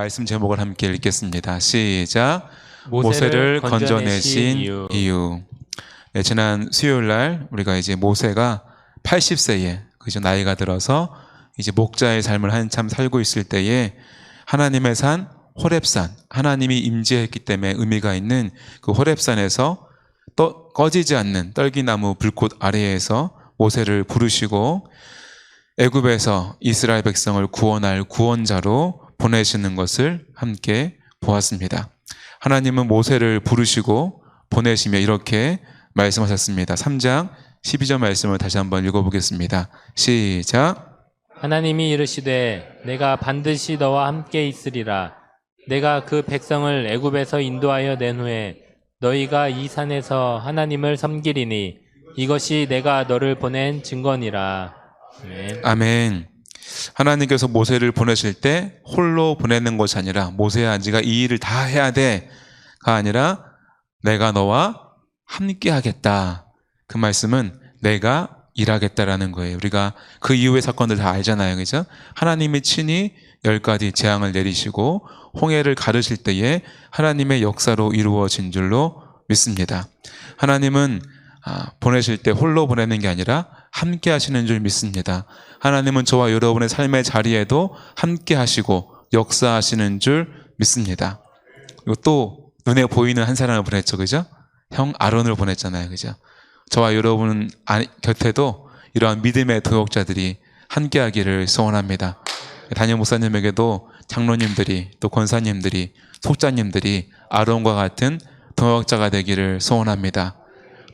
말씀 제목을 함께 읽겠습니다. 시작. 모세를 건져내신 이유. 네, 지난 수요일 날 우리가 이제 모세가 80세에 그죠, 나이가 들어서 이제 목자의 삶을 한참 살고 있을 때에 하나님의 산 호렙산, 하나님이 임재했기 때문에 의미가 있는 그 호렙산에서 꺼지지 않는 떨기나무 불꽃 아래에서 모세를 부르시고 애굽에서 이스라엘 백성을 구원할 구원자로 보내시는 것을 함께 보았습니다. 하나님은 모세를 부르시고 보내시며 이렇게 말씀하셨습니다. 3장 12절 말씀을 다시 한번 읽어보겠습니다. 시작. 하나님이 이르시되 내가 반드시 너와 함께 있으리라. 내가 그 백성을 애굽에서 인도하여 낸 후에 너희가 이 산에서 하나님을 섬기리니 이것이 내가 너를 보낸 증거니라. 아멘. 아멘. 하나님께서 모세를 보내실 때 홀로 보내는 것이 아니라 모세야 네가 이 일을 다 해야 돼가 아니라 내가 너와 함께 하겠다. 그 말씀은 내가 일하겠다라는 거예요. 우리가 그 이후의 사건들 다 알잖아요. 그죠? 하나님이 친히 10가지 재앙을 내리시고 홍해를 가르실 때에 하나님의 역사로 이루어진 줄로 믿습니다. 하나님은 보내실 때 홀로 보내는 게 아니라 함께 하시는 줄 믿습니다. 하나님은 저와 여러분의 삶의 자리에도 함께 하시고 역사하시는 줄 믿습니다. 그리고 또 눈에 보이는 한 사람을 보냈죠. 그죠? 형 아론을 보냈잖아요. 그죠? 저와 여러분 곁에도 이러한 믿음의 도역자들이 함께 하기를 소원합니다. 담임 목사님에게도 장로님들이 또 권사님들이 속자님들이 아론과 같은 도역자가 되기를 소원합니다.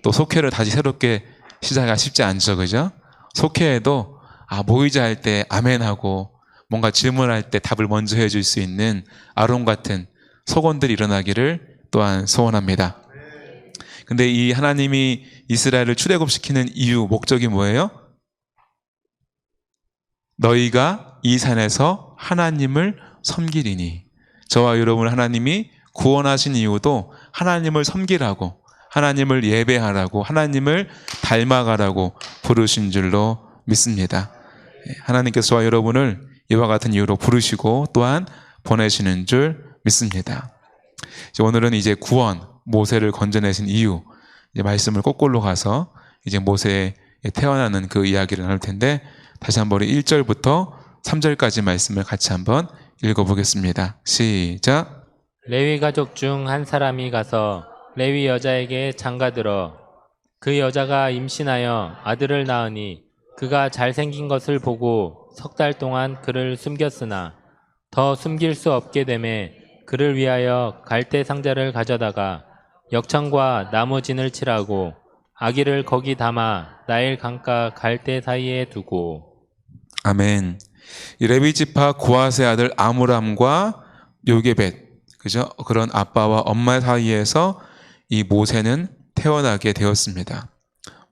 또 속회를 다시 새롭게 시작하기가 쉽지 않죠. 그죠? 속회에도 모이자 할 때 아멘하고 뭔가 질문할 때 답을 먼저 해줄 수 있는 아론 같은 속원들이 일어나기를 또한 소원합니다. 근데 이 하나님이 이스라엘을 출애굽시키는 이유, 목적이 뭐예요? 너희가 이 산에서 하나님을 섬기리니. 저와 여러분을 하나님이 구원하신 이유도 하나님을 섬기라고, 하나님을 예배하라고, 하나님을 닮아가라고 부르신 줄로 믿습니다. 하나님께서 저와 여러분을 이와 같은 이유로 부르시고 또한 보내시는 줄 믿습니다. 오늘은 이제 구원, 모세를 건져내신 이유, 이제 말씀을 거꾸로 가서 이제 모세의 태어나는 그 이야기를 나눌 텐데, 다시 한번 1절부터 3절까지 말씀을 같이 한번 읽어보겠습니다. 시작. 레위 가족 중 한 사람이 가서 레위 여자에게 장가들어 그 여자가 임신하여 아들을 낳으니 그가 잘생긴 것을 보고 3달 동안 그를 숨겼으나 더 숨길 수 없게 되매 그를 위하여 갈대 상자를 가져다가 역청과 나무진을 칠하고 아기를 거기 담아 나일 강가 갈대 사이에 두고. 아멘. 이 레위 지파 고핫의 아들 아므람과 요게벳, 그죠? 그런 아빠와 엄마 사이에서 이 모세는 태어나게 되었습니다.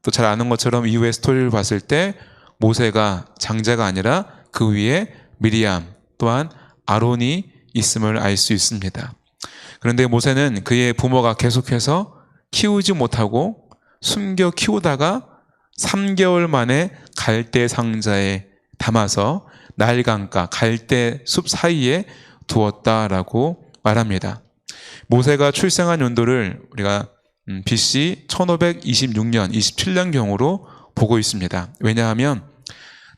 또 잘 아는 것처럼 이후의 스토리를 봤을 때 모세가 장자가 아니라 그 위에 미리암 또한 아론이 있음을 알 수 있습니다. 그런데 모세는 그의 부모가 계속해서 키우지 못하고 숨겨 키우다가 3개월 만에 갈대 상자에 담아서 나일강가 갈대 숲 사이에 두었다라고 말합니다. 모세가 출생한 연도를 우리가 BC 1526년, 27년경으로 보고 있습니다. 왜냐하면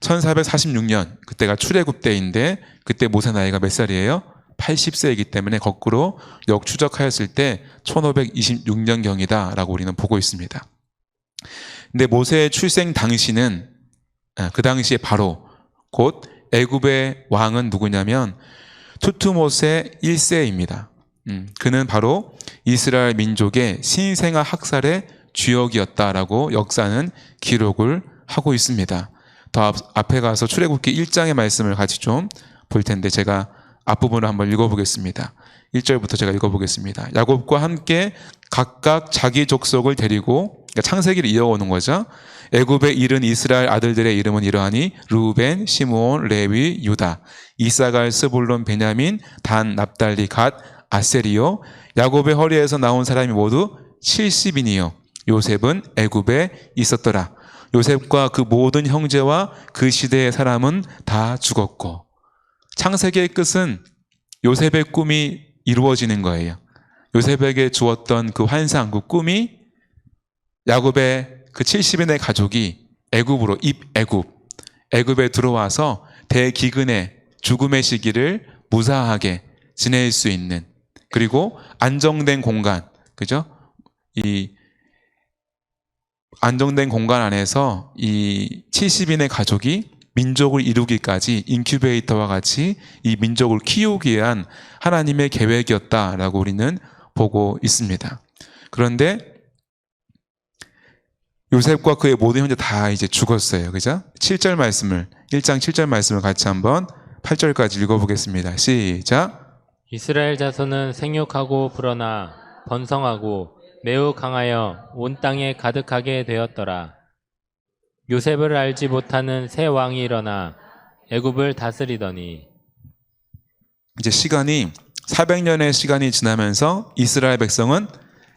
1446년, 그때가 출애굽 때인데 그때 모세 나이가 몇 살이에요? 80세이기 때문에 거꾸로 역추적하였을 때 1526년경이다 라고 우리는 보고 있습니다. 근데 모세의 출생 당시는 그 당시에 바로 곧 애굽의 왕은 누구냐면 투트모세 1세입니다. 그는 바로 이스라엘 민족의 신생아 학살의 주역이었다라고 역사는 기록을 하고 있습니다. 더 앞에 가서 출애굽기 1장의 말씀을 같이 좀 볼 텐데 제가 앞부분을 한번 읽어보겠습니다. 1절부터 제가 읽어보겠습니다. 야곱과 함께 각각 자기 족속을 데리고, 그러니까 창세기를 이어오는 거죠. 애굽에 이른 이스라엘 아들들의 이름은 이러하니 루벤, 시므온, 레위, 유다, 이사갈, 스불론, 베냐민, 단, 납달리, 갓, 아세리요. 야곱의 허리에서 나온 사람이 모두 70인이요 요셉은 애굽에 있었더라. 요셉과 그 모든 형제와 그 시대의 사람은 다 죽었고. 창세기의 끝은 요셉의 꿈이 이루어지는 거예요. 요셉에게 주었던 그 환상, 그 꿈이 야곱의 그 70인의 가족이 애굽으로 애굽에 들어와서 대기근의 죽음의 시기를 무사하게 지낼 수 있는, 그리고 안정된 공간, 그죠? 이 안정된 공간 안에서 이 70인의 가족이 민족을 이루기까지 인큐베이터와 같이 이 민족을 키우기 위한 하나님의 계획이었다라고 우리는 보고 있습니다. 그런데 요셉과 그의 모든 형제 다 이제 죽었어요. 그죠? 7절 말씀을, 1장 7절 말씀을 같이 한번 8절까지 읽어보겠습니다. 시작. 이스라엘 자손은 생육하고 불어나 번성하고 매우 강하여 온 땅에 가득하게 되었더라. 요셉을 알지 못하는 새 왕이 일어나 애굽을 다스리더니. 이제 시간이 400년의 시간이 지나면서 이스라엘 백성은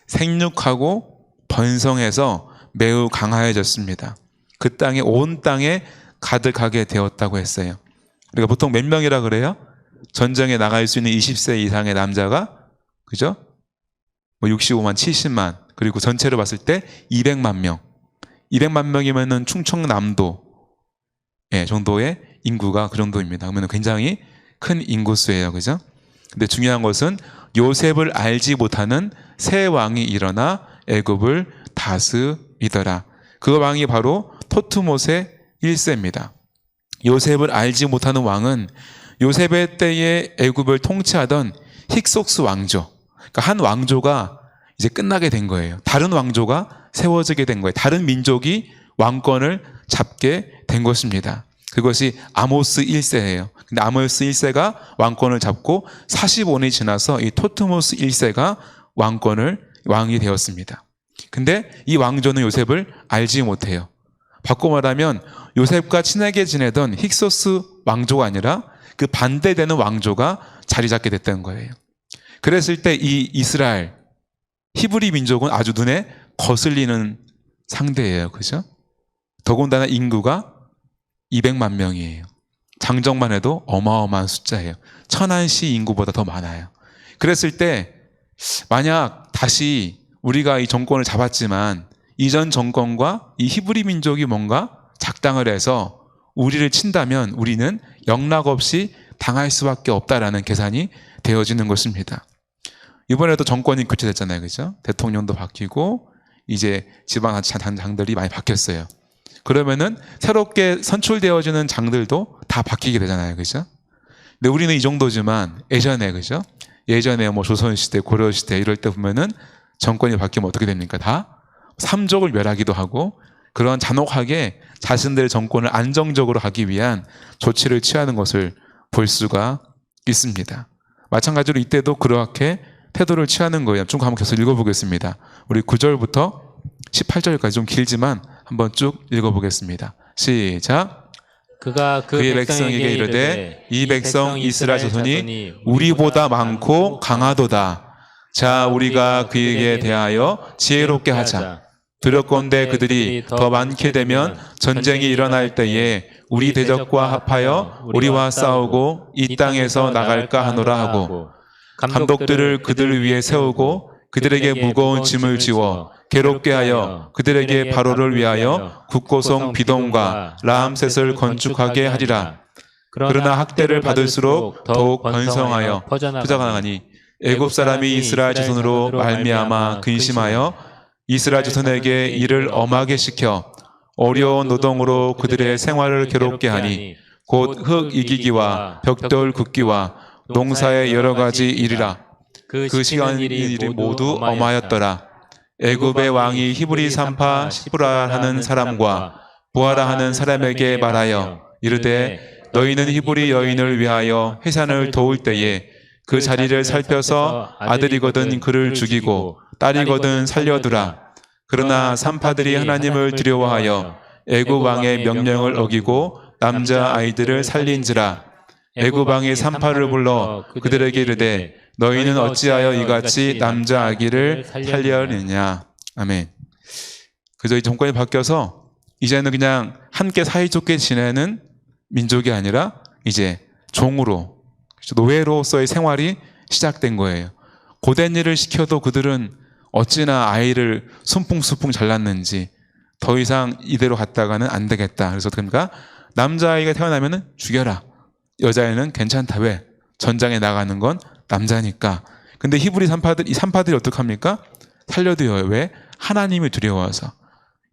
생육하고 번성해서 매우 강하여졌습니다. 그 땅에, 온 땅에 가득하게 되었다고 했어요. 우리가 보통 몇 명이라 그래요? 전쟁에 나갈 수 있는 20세 이상의 남자가, 그죠? 65만, 70만, 그리고 전체로 봤을 때 200만 명. 200만 명이면은 충청남도 정도의 인구가 그 정도입니다. 그러면 굉장히 큰 인구수예요. 그죠? 근데 중요한 것은 요셉을 알지 못하는 새 왕이 일어나 애굽을 다스리더라. 그 왕이 바로 토트모세 1세입니다. 요셉을 알지 못하는 왕은 요셉의 때에 애굽을 통치하던 힉속스 왕조, 그러니까 한 왕조가 이제 끝나게 된 거예요. 다른 왕조가 세워지게 된 거예요. 다른 민족이 왕권을 잡게 된 것입니다. 그것이 아모스 1세예요. 근데 아모스 1세가 왕권을 잡고 45년이 지나서 이 토트모스 1세가 왕이 되었습니다. 근데 이 왕조는 요셉을 알지 못해요. 바꿔 말하면 요셉과 친하게 지내던 힉소스 왕조가 아니라 그 반대되는 왕조가 자리 잡게 됐다는 거예요. 그랬을 때 이 이스라엘, 히브리 민족은 아주 눈에 거슬리는 상대예요. 그죠? 더군다나 인구가 200만 명이에요. 장정만 해도 어마어마한 숫자예요. 천안시 인구보다 더 많아요. 그랬을 때 만약 다시 우리가 이 정권을 잡았지만 이전 정권과 이 히브리 민족이 뭔가 작당을 해서 우리를 친다면 우리는 영락없이 당할 수밖에 없다라는 계산이 되어지는 것입니다. 이번에도 정권이 교체됐잖아요. 그죠? 대통령도 바뀌고 이제 지방자치단장들이 많이 바뀌었어요. 그러면은 새롭게 선출되어지는 장들도 다 바뀌게 되잖아요. 그죠? 근데 우리는 이 정도지만 예전에, 그죠? 예전에 뭐 조선시대, 고려시대 이럴 때 보면은 정권이 바뀌면 어떻게 됩니까? 다 삼족을 멸하기도 하고 그런 잔혹하게 자신들의 정권을 안정적으로 하기 위한 조치를 취하는 것을 볼 수가 있습니다. 마찬가지로 이때도 그렇게 태도를 취하는 거예요. 쭉 한번 계속 읽어보겠습니다. 우리 9절부터 18절까지 좀 길지만 한번 쭉 읽어보겠습니다. 시작. 그가 그의 백성에게 이르되 이 백성 이스라엘 자손이 우리보다 많고 강하도다. 자, 우리가 그에게 대하여 지혜롭게 하자. 두렵건대 그들이 더 많게 되면 전쟁이 일어날 때에 우리 대적과 합하여 우리와 싸우고 이 땅에서 나갈까 하노라 하고, 감독들을 그들 위에 세우고 그들에게 무거운 짐을 지워 괴롭게 하여 그들에게 바로를 위하여 국고성 비돔과 라암셋을 건축하게 하리라. 그러나 학대를 받을수록 더욱 번성하여 퍼져나가니 애굽 사람이 이스라엘 자손으로 말미암아 근심하여 이스라엘 자손에게 일을 엄하게 시켜 어려운 노동으로 그들의 생활을 괴롭게 하니 곧 흙 이기기와 벽돌 굽기와 농사의 여러 가지 일이라. 그 시간 일이 모두 엄하였더라. 애굽의 왕이 히브리 산파 시브라 하는 사람과 부하라 하는 사람에게 말하여 이르되 너희는 히브리 여인을 위하여 회산을 도울 때에 그 자리를 살펴서 아들이거든 그를 죽이고 딸이거든 살려두라. 그러나 산파들이 하나님을 두려워하여 애굽 왕의 명령을 어기고 남자 아이들을 살린지라. 애굽 왕이 산파를 불러 그들에게 이르되 너희는 어찌하여 이같이 남자 아기를 살려느냐. 아멘. 그저 이 정권이 바뀌어서 이제는 그냥 함께 사이좋게 지내는 민족이 아니라 이제 종으로, 노예로서의 생활이 시작된 거예요. 고된 일을 시켜도 그들은 어찌나 아이를 순풍순풍 잘났는지 더 이상 이대로 갔다가는 안 되겠다. 그래서 그러니까 남자아이가 태어나면 죽여라. 여자애는 괜찮다. 왜? 전장에 나가는 건 남자니까. 근데 히브리 이 산파들이 어떡합니까? 살려둬요. 왜? 하나님이 두려워서.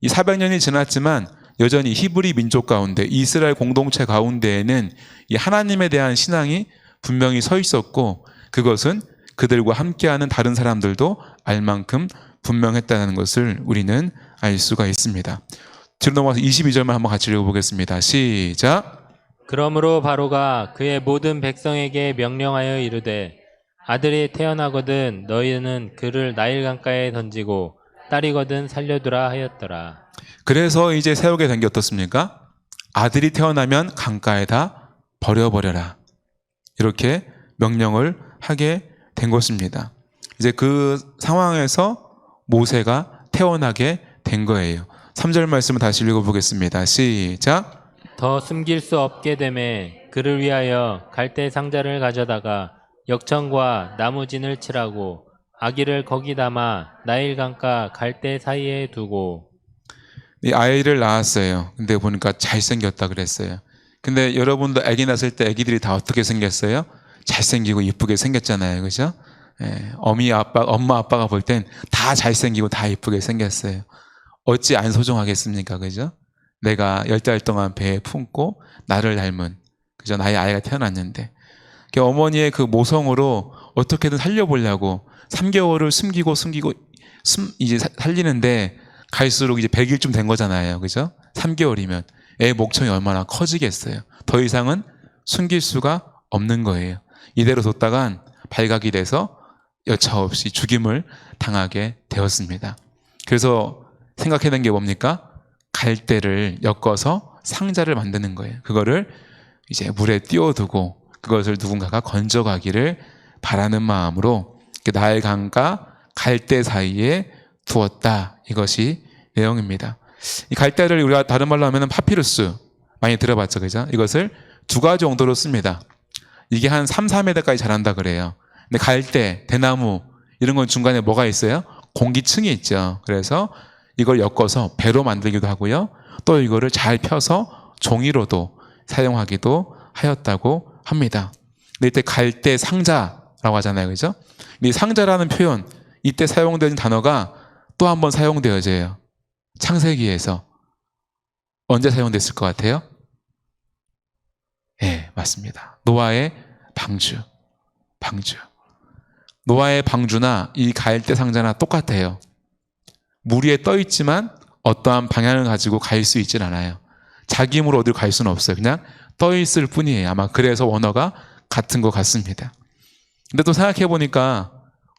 이 400년이 지났지만 여전히 히브리 민족 가운데 이스라엘 공동체 가운데에는 이 하나님에 대한 신앙이 분명히 서 있었고 그것은 그들과 함께하는 다른 사람들도 알 만큼 분명했다는 것을 우리는 알 수가 있습니다. 뒤로 넘어가서 22절만 한번 같이 읽어보겠습니다. 시작. 그러므로 바로가 그의 모든 백성에게 명령하여 이르되 아들이 태어나거든 너희는 그를 나일 강가에 던지고 딸이거든 살려두라 하였더라. 그래서 이제 세우게 된 게 어떻습니까? 아들이 태어나면 강가에다 버려버려라. 이렇게 명령을 하게 된 것입니다. 이제 그 상황에서 모세가 태어나게 된 거예요. 3절 말씀을 다시 읽어보겠습니다. 시작. 더 숨길 수 없게 되매 그를 위하여 갈대 상자를 가져다가 역청과 나무진을 칠하고 아기를 거기 담아 나일 강가 갈대 사이에 두고. 이 아이를 낳았어요. 근데 보니까 잘생겼다 그랬어요. 근데 여러분도 아기 낳았을 때 아기들이 다 어떻게 생겼어요? 잘생기고 이쁘게 생겼잖아요. 그죠? 예, 엄마 아빠가 볼 땐 다 잘생기고 다 이쁘게 생겼어요. 어찌 안 소중하겠습니까? 그죠? 내가 10달 동안 배에 품고 나를 닮은, 그죠? 나의 아이가 태어났는데. 어머니의 그 모성으로 어떻게든 살려보려고 3개월을 숨기고 이제 살리는데 갈수록 이제 100일쯤 된 거잖아요. 그죠? 3개월이면 애 목청이 얼마나 커지겠어요. 더 이상은 숨길 수가 없는 거예요. 이대로 뒀다간 발각이 돼서 여차없이 죽임을 당하게 되었습니다. 그래서 생각해낸 게 뭡니까? 갈대를 엮어서 상자를 만드는 거예요. 그거를 이제 물에 띄워두고 그것을 누군가가 건져가기를 바라는 마음으로 나일 강과 갈대 사이에 두었다. 이것이 내용입니다. 이 갈대를 우리가 다른 말로 하면 파피루스 많이 들어봤죠, 그죠? 이것을 2가지 정도로 씁니다. 이게 한 3, 4m까지 자란다 그래요. 근데 갈대, 대나무 이런 건 중간에 뭐가 있어요? 공기층이 있죠. 그래서 이걸 엮어서 배로 만들기도 하고요. 또 이거를 잘 펴서 종이로도 사용하기도 하였다고 합니다. 근데 이때 갈대 상자라고 하잖아요, 그죠? 이 상자라는 표현, 이때 사용된 단어가 또 한 번 사용되어져요. 창세기에서. 언제 사용됐을 것 같아요? 네, 맞습니다. 노아의 방주. 노아의 방주나 이 갈대 상자나 똑같아요. 물 위에 떠 있지만 어떠한 방향을 가지고 갈 수 있진 않아요. 자기 힘으로 어디로 갈 수는 없어요. 그냥 떠 있을 뿐이에요. 아마 그래서 원어가 같은 것 같습니다. 근데 또 생각해 보니까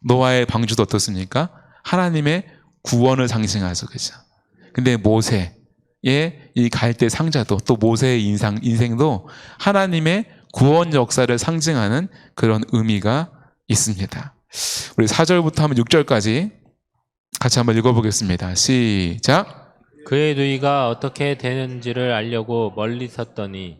노아의 방주도 어떻습니까? 하나님의 구원을 상징하죠. 그죠? 근데 모세의 이 갈대 상자도 또 모세의 인생도 하나님의 구원 역사를 상징하는 그런 의미가 있습니다. 우리 4절부터 하면 6절까지 같이 한번 읽어보겠습니다. 시작. 그의 누이가 어떻게 되는지를 알려고 멀리 섰더니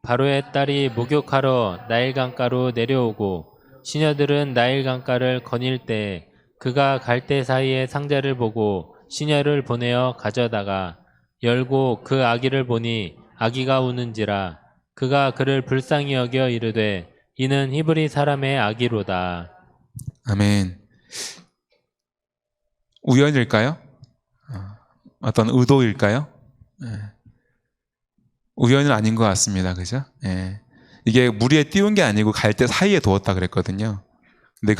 바로의 딸이 목욕하러 나일 강가로 내려오고 시녀들은 나일 강가를 거닐 때 그가 갈대 사이에 상자를 보고 시녀를 보내어 가져다가 열고 그 아기를 보니 아기가 우는지라 그가 그를 불쌍히 여겨 이르되 이는 히브리 사람의 아기로다. 아멘. 우연일까요? 어떤 의도일까요? 우연은 아닌 것 같습니다. 그죠? 이게 물 위에 띄운 게 아니고 갈대 사이에 두었다 그랬거든요. 근데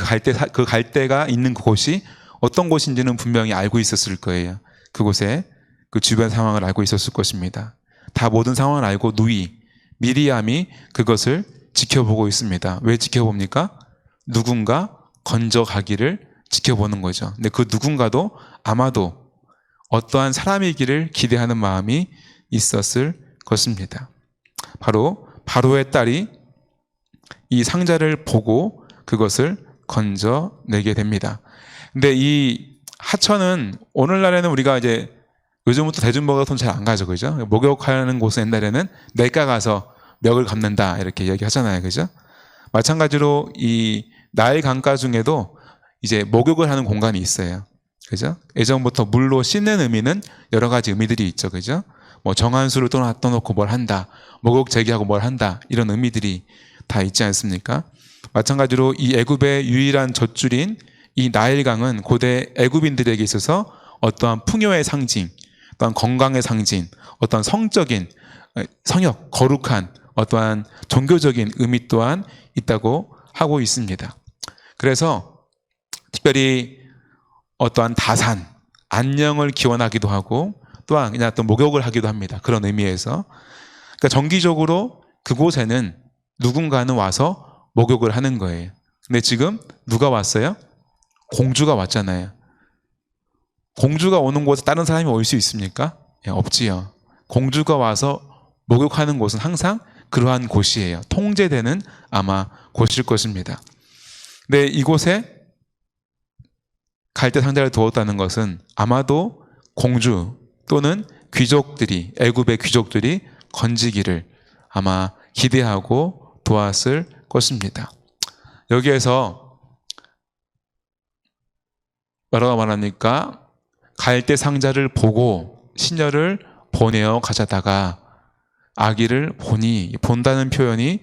그 갈대가 있는 곳이 어떤 곳인지는 분명히 알고 있었을 거예요. 그곳에 그 주변 상황을 알고 있었을 것입니다. 다 모든 상황을 알고 누이 미리암이 그것을 지켜보고 있습니다. 왜 지켜봅니까? 누군가 건져가기를 지켜보는 거죠. 근데 그 누군가도 아마도 어떠한 사람이기를 기대하는 마음이 있었을 것입니다. 바로 바로의 딸이 이 상자를 보고 그것을 건져내게 됩니다. 근데 이 하천은 오늘날에는 우리가 이제 요즘부터 대중목욕탕 잘 안 가죠, 그죠? 목욕하는 곳은 옛날에는 냇가 가서 멱을 감는다 이렇게 얘기하잖아요. 그죠? 마찬가지로 이 나일 강가 중에도 이제 목욕을 하는 공간이 있어요. 그죠? 예전부터 물로 씻는 의미는 여러 가지 의미들이 있죠. 그죠? 뭐 정한수를 떠놓고 뭘 한다. 목욕 제기하고 뭘 한다. 이런 의미들이 다 있지 않습니까? 마찬가지로 이 애굽의 유일한 젖줄인 이 나일강은 고대 애굽인들에게 있어서 어떠한 풍요의 상징, 어떠한 건강의 상징, 어떠한 성적인 성역, 거룩한 어떠한 종교적인 의미 또한 있다고 하고 있습니다. 그래서 특별히 어떠한 다산, 안녕을 기원하기도 하고 또한 그냥 또 목욕을 하기도 합니다. 그런 의미에서. 그러니까 정기적으로 그곳에는 누군가는 와서 목욕을 하는 거예요. 근데 지금 누가 왔어요? 공주가 왔잖아요. 공주가 오는 곳에 다른 사람이 올 수 있습니까? 예, 없지요. 공주가 와서 목욕하는 곳은 항상 그러한 곳이에요. 통제되는 아마 곳일 것입니다. 근데 이곳에 갈대 상자를 두었다는 것은 아마도 공주 또는 귀족들이, 애굽의 귀족들이 건지기를 아마 기대하고 도왔을 것입니다. 여기에서 뭐라고 말합니까? 갈대 상자를 보고 시녀를 보내어 가져다가 아기를 보니, 본다는 표현이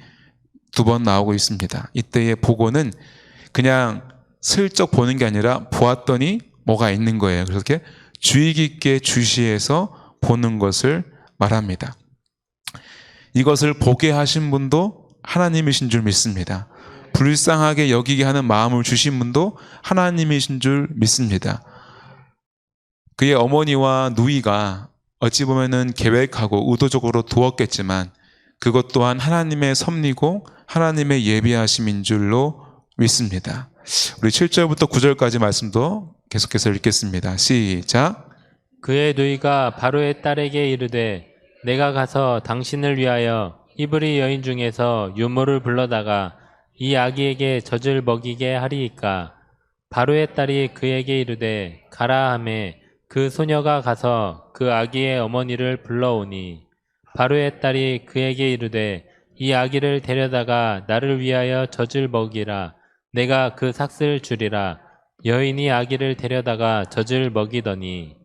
2번 나오고 있습니다. 이때의 보고는 그냥 슬쩍 보는 게 아니라 보았더니 뭐가 있는 거예요. 그래서 이렇게 주의 깊게 주시해서 보는 것을 말합니다. 이것을 보게 하신 분도 하나님이신 줄 믿습니다. 불쌍하게 여기게 하는 마음을 주신 분도 하나님이신 줄 믿습니다. 그의 어머니와 누이가 어찌 보면은 계획하고 의도적으로 두었겠지만 그것 또한 하나님의 섭리고 하나님의 예비하심인 줄로 믿습니다. 우리 7절부터 9절까지 말씀도 계속해서 읽겠습니다. 시작. 그의 누이가 바로의 딸에게 이르되 내가 가서 당신을 위하여 히브리 여인 중에서 유모를 불러다가 이 아기에게 젖을 먹이게 하리이까. 바로의 딸이 그에게 이르되 가라 하매 그 소녀가 가서 그 아기의 어머니를 불러오니 바로의 딸이 그에게 이르되 이 아기를 데려다가 나를 위하여 젖을 먹이라. 내가 그 삭을 주리라. 여인이 아기를 데려다가 젖을 먹이더니.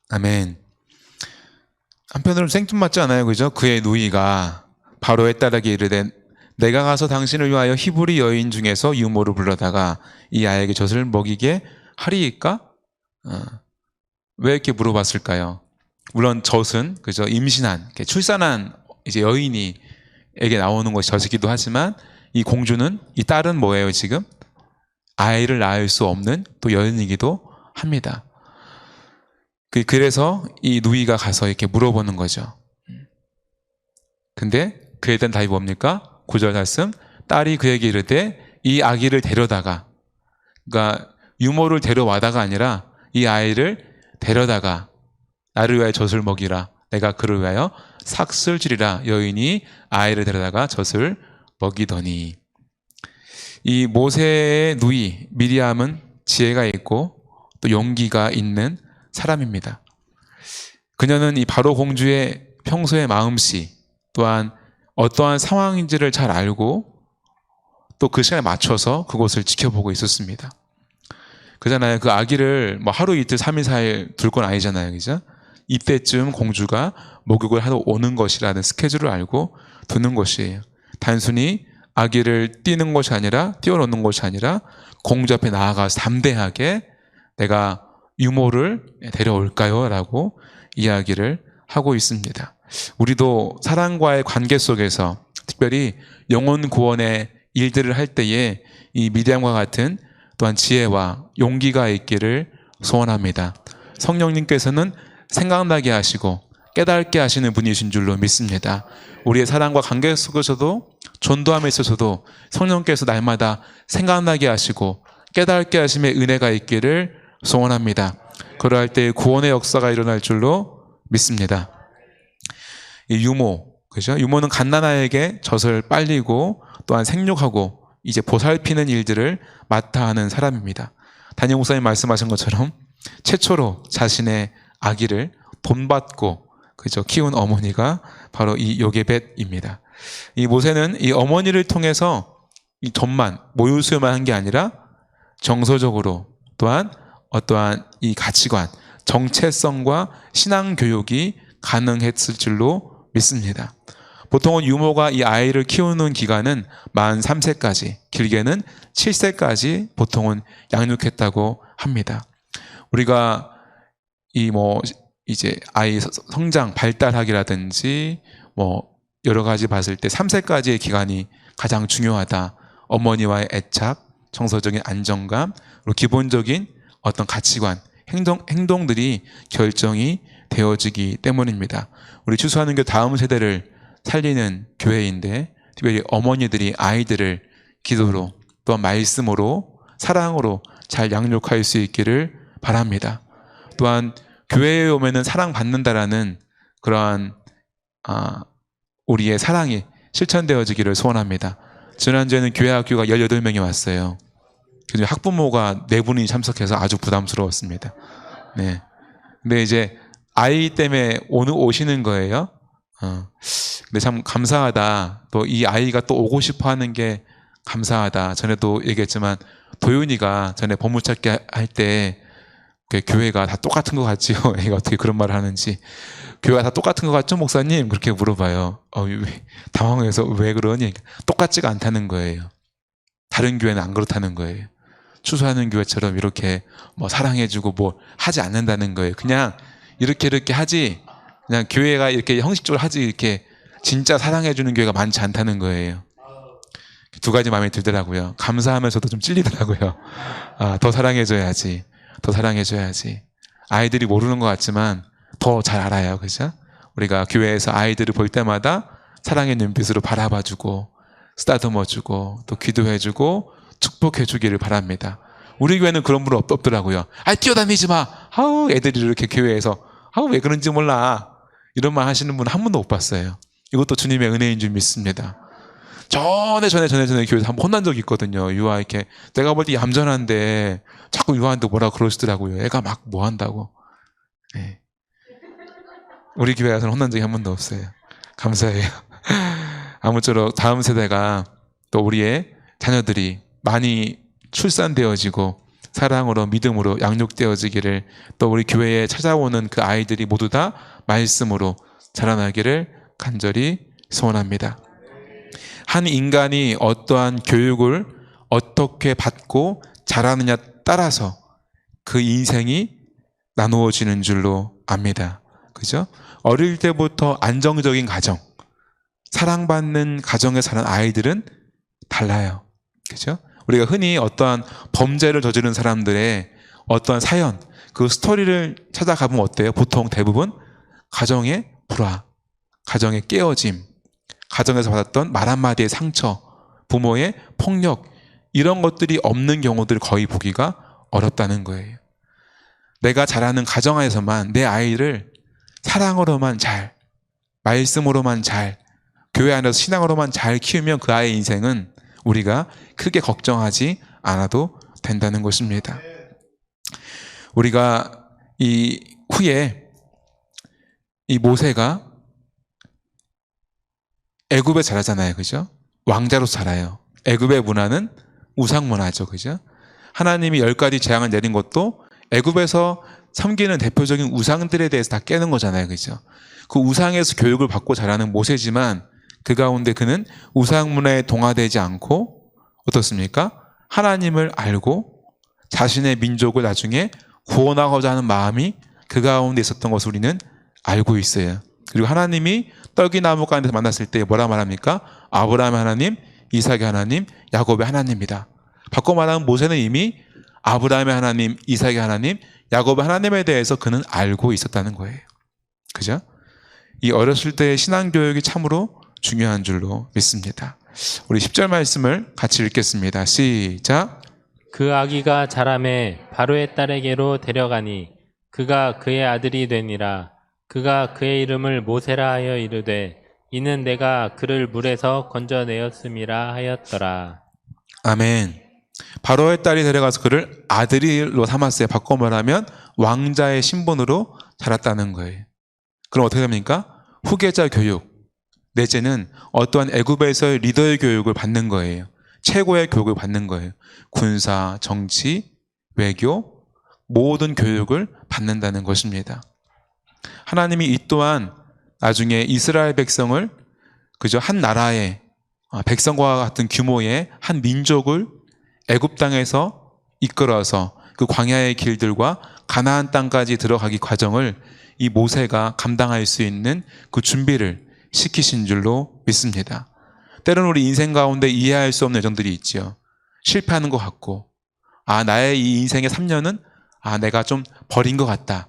아멘. 한편으로는 생뚱맞지 않아요, 그죠? 그의 누이가 바로의 딸에게 이르되 내가 가서 당신을 위하여 히브리 여인 중에서 유모를 불러다가 이 아이에게 젖을 먹이게 하리이까? 왜 이렇게 물어봤을까요? 물론 젖은 그죠? 임신한, 출산한 이제 여인이에게 나오는 것이 젖이기도 하지만 이 공주는, 이 딸은 뭐예요, 지금? 아이를 낳을 수 없는 또 여인이기도 합니다. 그래서 이 누이가 가서 이렇게 물어보는 거죠. 근데 그에 대한 답이 뭡니까? 9절 말씀. 딸이 그에게 이르되 이 아기를 데려다가, 그러니까 유모를 데려와다가 아니라 이 아이를 데려다가 나를 위하여 젖을 먹이라. 내가 그를 위하여 삭을 주리라. 여인이 아이를 데려다가 젖을 먹이더니. 이 모세의 누이 미리암은 지혜가 있고 또 용기가 있는 사람입니다. 그녀는 이 바로 공주의 평소의 마음씨 또한 어떠한 상황인지를 잘 알고 또 그 시간에 맞춰서 그곳을 지켜보고 있었습니다. 그잖아요. 그 아기를 뭐 하루 이틀 3일 4일 둘 건 아니잖아요. 그죠? 이때쯤 공주가 목욕을 하러 오는 것이라는 스케줄을 알고 두는 것이에요. 단순히 아기를 띄는 것이 아니라, 띄워놓는 것이 아니라 공주 앞에 나아가서 담대하게 내가 유모를 데려올까요? 라고 이야기를 하고 있습니다. 우리도 사랑과의 관계 속에서 특별히 영혼 구원의 일들을 할 때에 이 미디암과 같은 또한 지혜와 용기가 있기를 소원합니다. 성령님께서는 생각나게 하시고 깨닫게 하시는 분이신 줄로 믿습니다. 우리의 사랑과 관계 속에서도 전도함에 있어서도 성령께서 날마다 생각나게 하시고 깨닫게 하심의 은혜가 있기를 소원합니다. 그러할 때 구원의 역사가 일어날 줄로 믿습니다. 이 유모, 그죠? 유모는 갓난아에게 젖을 빨리고 또한 생육하고 이제 보살피는 일들을 맡아 하는 사람입니다. 담임 목사님 말씀하신 것처럼 최초로 자신의 아기를 본받고 그죠? 키운 어머니가 바로 이 요게벳입니다. 이 모세는 이 어머니를 통해서 이 돈만, 모유 수유만 한 게 아니라 정서적으로 또한 어떠한 이 가치관, 정체성과 신앙 교육이 가능했을 줄로 믿습니다. 보통은 유모가 이 아이를 키우는 기간은 만 3세까지, 길게는 7세까지 보통은 양육했다고 합니다. 우리가 이제 아이 성장, 발달하기라든지 여러 가지 봤을 때 3세까지의 기간이 가장 중요하다. 어머니와의 애착, 정서적인 안정감, 그리고 기본적인 어떤 가치관, 행동들이 결정이 되어지기 때문입니다. 우리 추수하는 교 다음 세대를 살리는 교회인데, 특별히 어머니들이 아이들을 기도로 또한 말씀으로 사랑으로 잘 양육할 수 있기를 바랍니다. 또한 교회에 오면은 사랑받는다라는 그러한 우리의 사랑이 실천되어지기를 소원합니다. 지난주에는 교회 학교가 18명이 왔어요. 그중에 학부모가 4분이 참석해서 아주 부담스러웠습니다. 네. 근데 이제 아이 때문에 오시는 거예요. 근데 참 감사하다. 또 이 아이가 또 오고 싶어 하는 게 감사하다. 전에도 얘기했지만 도윤이가 전에 보물찾기 할 때 교회가 다 똑같은 것 같지요? 애가 어떻게 그런 말을 하는지. 교회가 다 똑같은 것 같죠, 목사님? 그렇게 물어봐요. 당황해서 왜 그러니? 똑같지가 않다는 거예요. 다른 교회는 안 그렇다는 거예요. 추수하는 교회처럼 이렇게 사랑해주고 하지 않는다는 거예요. 그냥 이렇게 하지, 그냥 교회가 이렇게 형식적으로 하지, 이렇게 진짜 사랑해주는 교회가 많지 않다는 거예요. 두 가지 마음에 들더라고요. 감사하면서도 좀 찔리더라고요. 더 사랑해줘야지. 더 사랑해줘야지. 아이들이 모르는 것 같지만 더 잘 알아요. 그죠? 우리가 교회에서 아이들을 볼 때마다 사랑의 눈빛으로 바라봐주고 쓰다듬어주고 또 기도해주고 축복해주기를 바랍니다. 우리 교회는 그런 분 없더라고요. 뛰어다니지 마. 애들이 이렇게 교회에서 왜 그런지 몰라. 이런 말 하시는 분 한 번도 못 봤어요. 이것도 주님의 은혜인 줄 믿습니다. 전에 교회에서 한번 혼난 적이 있거든요. 유아 이렇게 내가 볼 때 얌전한데 자꾸 유아한테 뭐라 그러시더라고요. 애가 막 뭐 한다고. 네. 우리 교회에서는 혼난 적이 한 번도 없어요. 감사해요. 아무쪼록 다음 세대가 또 우리의 자녀들이 많이 출산되어지고 사랑으로 믿음으로 양육되어지기를, 또 우리 교회에 찾아오는 그 아이들이 모두 다 말씀으로 자라나기를 간절히 소원합니다. 한 인간이 어떠한 교육을 어떻게 받고 자라느냐 따라서 그 인생이 나누어지는 줄로 압니다. 그죠? 어릴 때부터 안정적인 가정, 사랑받는 가정에 사는 아이들은 달라요. 그죠? 우리가 흔히 어떠한 범죄를 저지른 사람들의 어떠한 사연, 그 스토리를 찾아가보면 어때요? 보통 대부분 가정의 불화, 가정의 깨어짐, 가정에서 받았던 말 한마디의 상처, 부모의 폭력, 이런 것들이 없는 경우들을 거의 보기가 어렵다는 거예요. 내가 자라는 가정 안에서만 내 아이를 사랑으로만 잘, 말씀으로만 잘, 교회 안에서 신앙으로만 잘 키우면 그 아이의 인생은 우리가 크게 걱정하지 않아도 된다는 것입니다. 우리가 이 후에 이 모세가 애굽에 자라잖아요. 그죠? 왕자로 자라요. 애굽의 문화는 우상 문화죠. 그죠? 하나님이 10가지 재앙을 내린 것도 애굽에서 섬기는 대표적인 우상들에 대해서 다 깨는 거잖아요. 그죠? 그 우상에서 교육을 받고 자라는 모세지만 그 가운데 그는 우상 문화에 동화되지 않고 어떻습니까? 하나님을 알고 자신의 민족을 나중에 구원하고자 하는 마음이 그 가운데 있었던 것을 우리는 알고 있어요. 그리고 하나님이 떡이나무 가운데서 만났을 때 뭐라 말합니까? 아브라함의 하나님, 이삭의 하나님, 야곱의 하나님이다. 바꿔 말하면 모세는 이미 아브라함의 하나님, 이삭의 하나님, 야곱의 하나님에 대해서 그는 알고 있었다는 거예요. 그죠? 이 어렸을 때의 신앙교육이 참으로 중요한 줄로 믿습니다. 우리 10절 말씀을 같이 읽겠습니다. 시작. 그 아기가 자라매 바로의 딸에게로 데려가니 그가 그의 아들이 되니라. 그가 그의 이름을 모세라 하여 이르되 이는 내가 그를 물에서 건져내었음이라 하였더라. 아멘. 바로의 딸이 데려가서 그를 아들로 삼았어요. 바꿔 말하면 왕자의 신분으로 자랐다는 거예요. 그럼 어떻게 됩니까? 후계자 교육. 넷째는 어떠한 애굽에서의 리더의 교육을 받는 거예요. 최고의 교육을 받는 거예요. 군사, 정치, 외교, 모든 교육을 받는다는 것입니다. 하나님이 이 또한 나중에 이스라엘 백성을 그저 한 나라의 백성과 같은 규모의 한 민족을 애굽 땅에서 이끌어서 그 광야의 길들과 가나안 땅까지 들어가기 과정을 이 모세가 감당할 수 있는 그 준비를 시키신 줄로 믿습니다. 때로는 우리 인생 가운데 이해할 수 없는 여정들이 있지요. 실패하는 것 같고, 나의 이 인생의 3년은 내가 좀 버린 것 같다.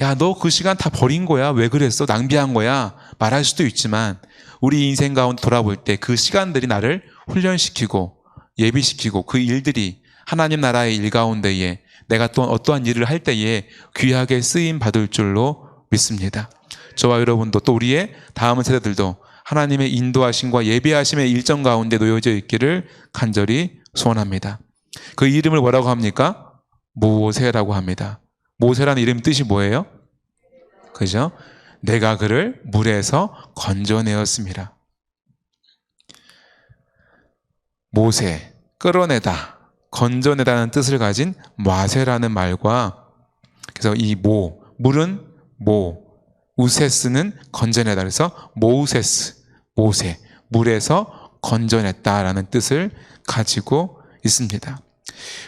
야, 너 그 시간 다 버린 거야. 왜 그랬어? 낭비한 거야. 말할 수도 있지만 우리 인생 가운데 돌아볼 때 그 시간들이 나를 훈련시키고 예비시키고 그 일들이 하나님 나라의 일 가운데에 내가 또 어떠한 일을 할 때에 귀하게 쓰임 받을 줄로 믿습니다. 저와 여러분도 또 우리의 다음 세대들도 하나님의 인도하심과 예비하심의 일정 가운데 놓여져 있기를 간절히 소원합니다. 그 이름을 뭐라고 합니까? 모세라고 합니다. 모세라는 이름 뜻이 뭐예요? 그죠? 내가 그를 물에서 건져내었습니다. 모세, 끌어내다, 건져내다는 뜻을 가진 마세라는 말과 그래서 이 물은 우세스는 건져내다. 그래서 모우세스, 모세, 물에서 건져냈다라는 뜻을 가지고 있습니다.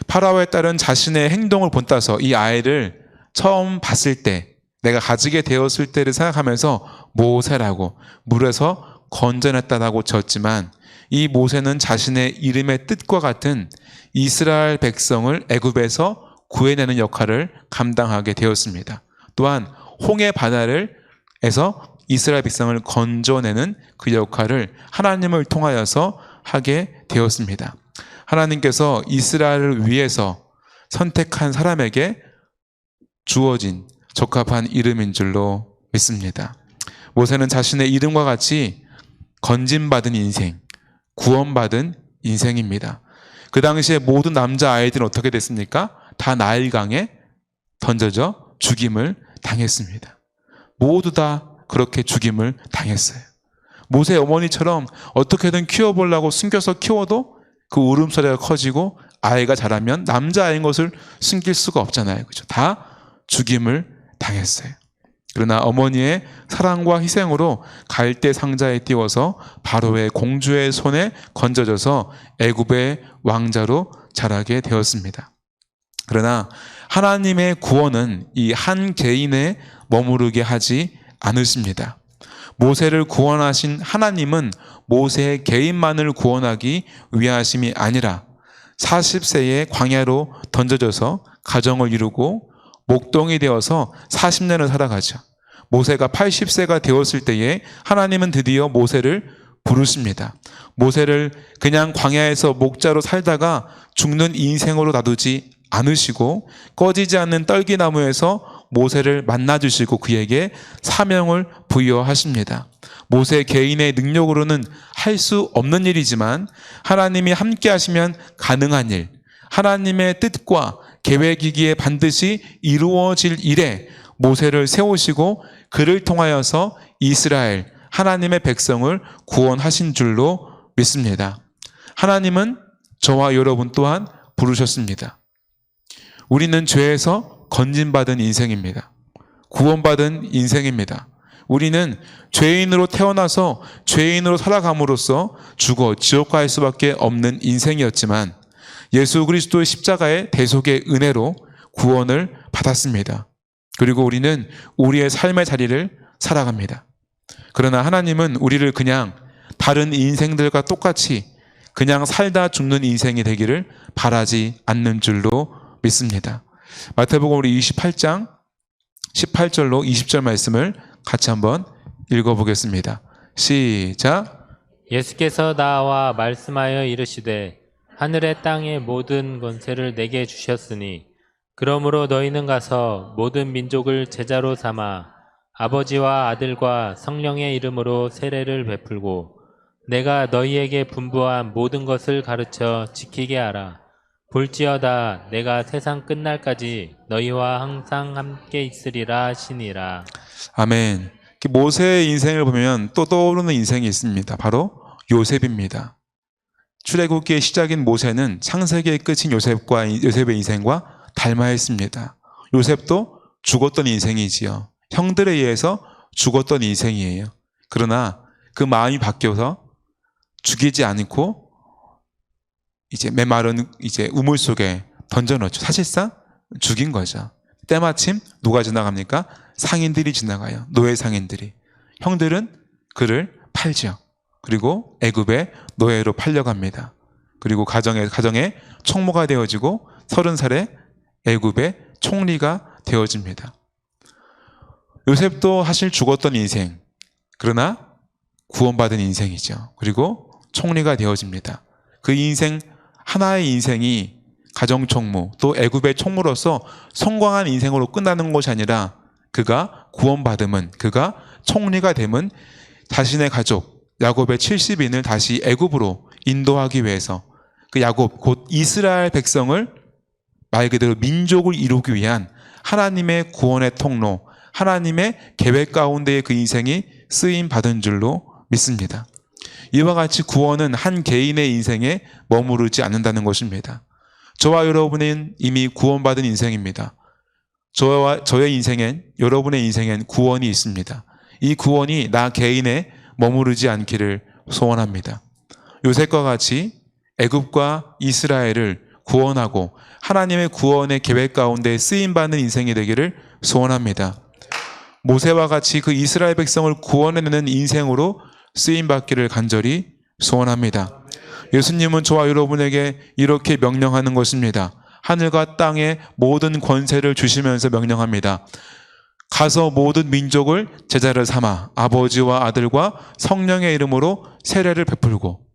파라오의 딸은 자신의 행동을 본따서 이 아이를 처음 봤을 때, 내가 가지게 되었을 때를 생각하면서 모세라고 물에서 건져냈다라고 지었지만 이 모세는 자신의 이름의 뜻과 같은 이스라엘 백성을 애굽에서 구해내는 역할을 감당하게 되었습니다. 또한 홍해 바다에서 이스라엘 백성을 건져내는 그 역할을 하나님을 통하여서 하게 되었습니다. 하나님께서 이스라엘을 위해서 선택한 사람에게 주어진 적합한 이름인 줄로 믿습니다. 모세는 자신의 이름과 같이 건짐받은 인생, 구원받은 인생입니다. 그 당시에 모든 남자아이들은 어떻게 됐습니까? 다 나일강에 던져져 죽임을 당했습니다. 모두 다 그렇게 죽임을 당했어요. 모세 어머니처럼 어떻게든 키워보려고 숨겨서 키워도 그 울음소리가 커지고 아이가 자라면 남자아이인 것을 숨길 수가 없잖아요. 그렇죠? 다 죽임을 당했어요. 그러나 어머니의 사랑과 희생으로 갈대 상자에 띄워서 바로의 공주의 손에 건져져서 애굽의 왕자로 자라게 되었습니다. 그러나 하나님의 구원은 이 한 개인에 머무르게 하지 않으십니다. 모세를 구원하신 하나님은 모세 개인만을 구원하기 위하심이 아니라 40세에 광야로 던져져서 가정을 이루고 목동이 되어서 40년을 살아가죠. 모세가 80세가 되었을 때에 하나님은 드디어 모세를 부르십니다. 모세를 그냥 광야에서 목자로 살다가 죽는 인생으로 놔두지 않으시고 꺼지지 않는 떨기나무에서 모세를 만나주시고 그에게 사명을 부여하십니다. 모세 개인의 능력으로는 할 수 없는 일이지만 하나님이 함께 하시면 가능한 일, 하나님의 뜻과 계획이기에 반드시 이루어질 일에 모세를 세우시고 그를 통하여서 이스라엘, 하나님의 백성을 구원하신 줄로 믿습니다. 하나님은 저와 여러분 또한 부르셨습니다. 우리는 죄에서 건진받은 인생입니다. 구원받은 인생입니다. 우리는 죄인으로 태어나서 죄인으로 살아감으로써 죽어 지옥 갈 수밖에 없는 인생이었지만 예수 그리스도의 십자가의 대속의 은혜로 구원을 받았습니다. 그리고 우리는 우리의 삶의 자리를 살아갑니다. 그러나 하나님은 우리를 그냥 다른 인생들과 똑같이 그냥 살다 죽는 인생이 되기를 바라지 않는 줄로 믿습니다. 마태복음 우리 28장 18절로 20절 말씀을 같이 한번 읽어보겠습니다. 시작. 예수께서 나와 말씀하여 이르시되 하늘의 땅의 모든 권세를 내게 주셨으니 그러므로 너희는 가서 모든 민족을 제자로 삼아 아버지와 아들과 성령의 이름으로 세례를 베풀고 내가 너희에게 분부한 모든 것을 가르쳐 지키게 하라. 볼지어다 내가 세상 끝날까지 너희와 항상 함께 있으리라 하시니라. 아멘. 모세의 인생을 보면 또 떠오르는 인생이 있습니다. 바로 요셉입니다. 출애굽기의 시작인 모세는 창세기의 끝인 요셉의 인생과 닮아 있습니다. 요셉도 죽었던 인생이지요. 형들에 의해서 죽었던 인생이에요. 그러나 그 마음이 바뀌어서 죽이지 않고 이제 메마른 이제 우물 속에 던져넣죠. 사실상 죽인 거죠. 때마침 누가 지나갑니까? 상인들이 지나가요. 노예 상인들이. 형들은 그를 팔죠. 그리고 애굽의 노예로 팔려갑니다. 그리고 가정의 총무가 되어지고 30살에 애굽의 총리가 되어집니다. 요셉도 사실 죽었던 인생, 그러나 구원받은 인생이죠. 그리고 총리가 되어집니다. 그 인생, 하나의 인생이 가정총무, 또 애굽의 총무로서 성공한 인생으로 끝나는 것이 아니라 그가 구원받음은, 그가 총리가 됨은 자신의 가족, 야곱의 70인을 다시 애굽으로 인도하기 위해서 그 야곱, 곧 이스라엘 백성을 말 그대로 민족을 이루기 위한 하나님의 구원의 통로, 하나님의 계획 가운데의 그 인생이 쓰임 받은 줄로 믿습니다. 이와 같이 구원은 한 개인의 인생에 머무르지 않는다는 것입니다. 저와 여러분은 이미 구원받은 인생입니다. 저의 인생엔, 여러분의 인생엔 구원이 있습니다. 이 구원이 나 개인에 머무르지 않기를 소원합니다. 요셉과 같이 애굽과 이스라엘을 구원하고 하나님의 구원의 계획 가운데 쓰임받는 인생이 되기를 소원합니다. 모세와 같이 그 이스라엘 백성을 구원해내는 인생으로 쓰임받기를 간절히 소원합니다. 예수님은 저와 여러분에게 이렇게 명령하는 것입니다. 하늘과 땅의 모든 권세를 주시면서 명령합니다. 가서 모든 민족을 제자를 삼아 아버지와 아들과 성령의 이름으로 세례를 베풀고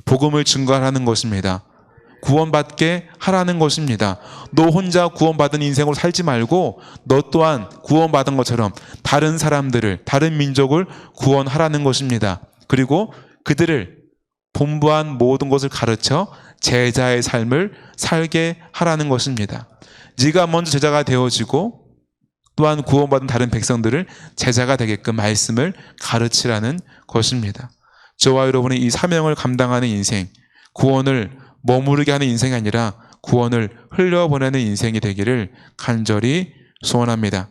복음을 증거하라는 것입니다. 구원받게 하라는 것입니다. 너 혼자 구원받은 인생으로 살지 말고 너 또한 구원받은 것처럼 다른 사람들을, 다른 민족을 구원하라는 것입니다. 그리고 그들을 본부한 모든 것을 가르쳐 제자의 삶을 살게 하라는 것입니다. 네가 먼저 제자가 되어지고 또한 구원받은 다른 백성들을 제자가 되게끔 말씀을 가르치라는 것입니다. 저와 여러분의 이 사명을 감당하는 인생, 구원을 머무르게 하는 인생이 아니라 구원을 흘려보내는 인생이 되기를 간절히 소원합니다.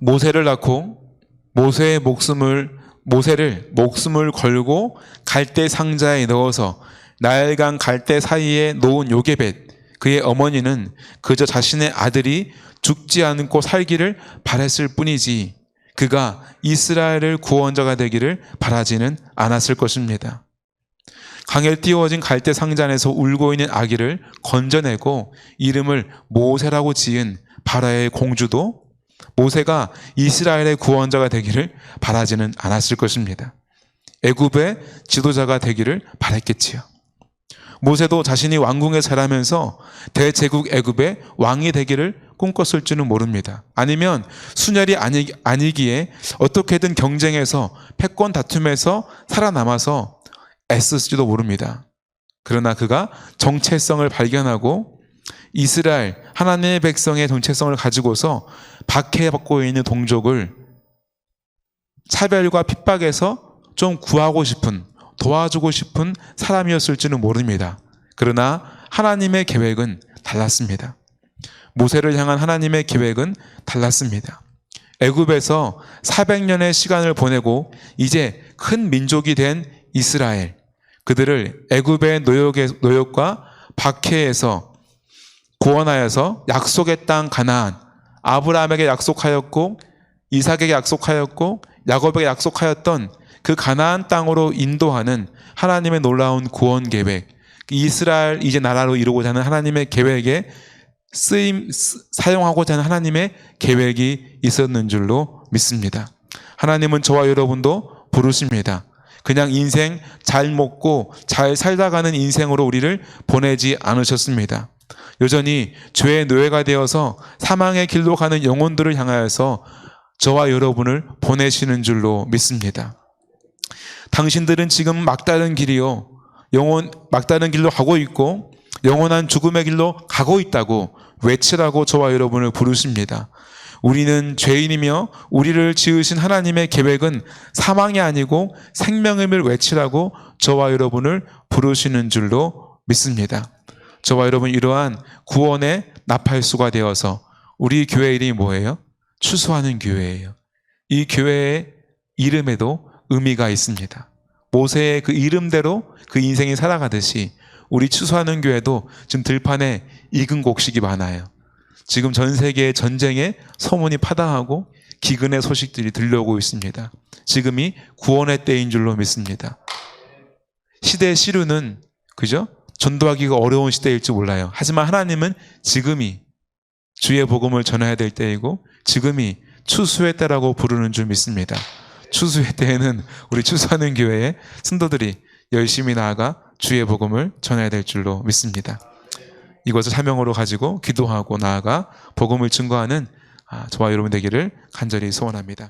모세를 낳고 모세를 목숨을 걸고 갈대 상자에 넣어서 나일강 갈대 사이에 놓은 요게벳, 그의 어머니는 그저 자신의 아들이 죽지 않고 살기를 바랬을 뿐이지 그가 이스라엘의 구원자가 되기를 바라지는 않았을 것입니다. 강에 띄워진 갈대 상자 안에서 울고 있는 아기를 건져내고 이름을 모세라고 지은 바라의 공주도 모세가 이스라엘의 구원자가 되기를 바라지는 않았을 것입니다. 애굽의 지도자가 되기를 바랐겠지요. 모세도 자신이 왕궁에 자라면서 대제국 애굽의 왕이 되기를 꿈꿨을지는 모릅니다. 아니면 순혈이 아니기에 어떻게든 경쟁에서 패권 다툼에서 살아남아서 애썼을지도 모릅니다. 그러나 그가 정체성을 발견하고 이스라엘 하나님의 백성의 정체성을 가지고서 박해받고 있는 동족을 차별과 핍박에서 좀 구하고 싶은, 도와주고 싶은 사람이었을지는 모릅니다. 그러나 하나님의 계획은 달랐습니다. 모세를 향한 하나님의 계획은 달랐습니다. 애굽에서 400년의 시간을 보내고 이제 큰 민족이 된 이스라엘, 그들을 애굽의 노역과 박해에서 구원하여서 약속의 땅 가나안, 아브라함에게 약속하였고 이삭에게 약속하였고 야곱에게 약속하였던 그 가나안 땅으로 인도하는 하나님의 놀라운 구원 계획, 이스라엘 이제 나라로 이루고자 하는 하나님의 계획에 사용하고자 하는 하나님의 계획이 있었는 줄로 믿습니다. 하나님은 저와 여러분도 부르십니다. 그냥 인생 잘 먹고 잘 살다 가는 인생으로 우리를 보내지 않으셨습니다. 여전히 죄의 노예가 되어서 사망의 길로 가는 영혼들을 향하여서 저와 여러분을 보내시는 줄로 믿습니다. 당신들은 지금 막다른 길로 가고 있고 영원한 죽음의 길로 가고 있다고 외치라고 저와 여러분을 부르십니다. 우리는 죄인이며 우리를 지으신 하나님의 계획은 사망이 아니고 생명임을 외치라고 저와 여러분을 부르시는 줄로 믿습니다. 저와 여러분 이러한 구원의 나팔수가 되어서 우리 교회 이름이 뭐예요? 추수하는 교회예요. 이 교회의 이름에도 의미가 있습니다. 모세의 그 이름대로 그 인생이 살아가듯이 우리 추수하는 교회도 지금 들판에 익은 곡식이 많아요. 지금 전 세계의 전쟁에 소문이 파다하고 기근의 소식들이 들려오고 있습니다. 지금이 구원의 때인 줄로 믿습니다. 시대의 시류는 그죠? 전도하기가 어려운 시대일 줄 몰라요. 하지만 하나님은 지금이 주의 복음을 전해야 될 때이고 지금이 추수의 때라고 부르는 줄 믿습니다. 추수의 때에는 우리 추수하는 교회의 성도들이 열심히 나아가 주의 복음을 전해야 될 줄로 믿습니다. 이것을 사명으로 가지고 기도하고 나아가 복음을 증거하는 저와 여러분 되기를 간절히 소원합니다.